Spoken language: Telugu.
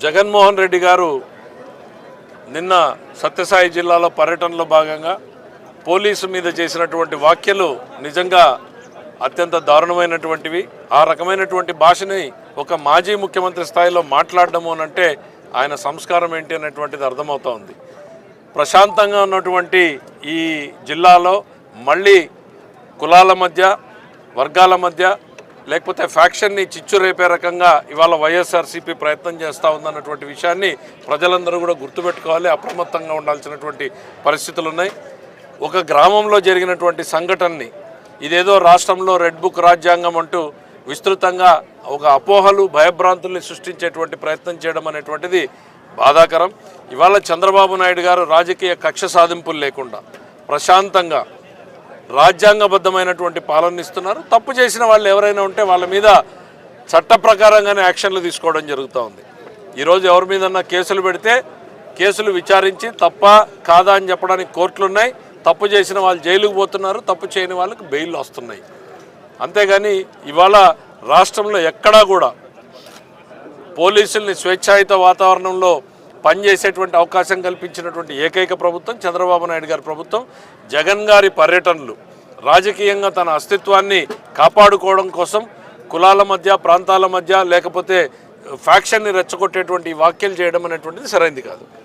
జగన్మోహన్ రెడ్డి గారు నిన్న సత్యసాయి జిల్లాలో పర్యటనలో భాగంగా పోలీసు మీద చేసినటువంటి వ్యాఖ్యలు నిజంగా అత్యంత దారుణమైనటువంటివి. ఆ రకమైనటువంటి భాషని ఒక మాజీ ముఖ్యమంత్రి స్థాయిలో మాట్లాడడము అనంటే ఆయన సంస్కారం ఏంటి అనేటువంటిది అర్థమవుతా ఉంది. ప్రశాంతంగా ఉన్నటువంటి ఈ జిల్లాలో మళ్ళీ కులాల మధ్య, వర్గాల మధ్య, లేకపోతే ఫ్యాక్షన్ని చిచ్చు రేపే రకంగా ఇవాళ వైఎస్ఆర్సీపీ ప్రయత్నం చేస్తూ ఉందన్నటువంటి విషయాన్ని ప్రజలందరూ కూడా గుర్తుపెట్టుకోవాలి. అప్రమత్తంగా ఉండాల్సినటువంటి పరిస్థితులు ఉన్నాయి. ఒక గ్రామంలో జరిగినటువంటి సంఘటనని ఇదేదో రాష్ట్రంలో రెడ్ బుక్ రాజ్యాంగం అంటూ విస్తృతంగా ఒక అపోహలు, భయభ్రాంతుల్ని సృష్టించేటువంటి ప్రయత్నం చేయడం అనేటువంటిది బాధాకరం. ఇవాళ చంద్రబాబు నాయుడు గారు రాజకీయ కక్ష సాధింపులు లేకుండా ప్రశాంతంగా రాజ్యాంగబద్ధమైనటువంటి పాలన ఇస్తున్నారు. తప్పు చేసిన వాళ్ళు ఎవరైనా ఉంటే వాళ్ళ మీద చట్ట ప్రకారంగానే యాక్షన్లు తీసుకోవడం జరుగుతూ ఉంది. ఈరోజు ఎవరి మీదన్నా కేసులు పెడితే కేసులు విచారించి తప్ప కాదా అని చెప్పడానికి కోర్టులు ఉన్నాయి. తప్పు చేసిన వాళ్ళు జైలుకు పోతున్నారు, తప్పు చేయని వాళ్ళకి బెయిల్ వస్తున్నాయి. అంతేగాని ఇవాళ రాష్ట్రంలో ఎక్కడా కూడా పోలీసుల్ని స్వేచ్ఛాయుత వాతావరణంలో పనిచేసేటువంటి అవకాశం కల్పించినటువంటి ఏకైక ప్రభుత్వం చంద్రబాబు నాయుడు గారి ప్రభుత్వం. జగన్ గారి పర్యటనలు రాజకీయంగా తన అస్తిత్వాన్ని కాపాడుకోవడం కోసం కులాల మధ్య, ప్రాంతాల మధ్య, లేకపోతే ఫ్యాక్షన్ని రెచ్చగొట్టేటువంటి వ్యాఖ్యలు చేయడం అనేటువంటిది సరైనది కాదు.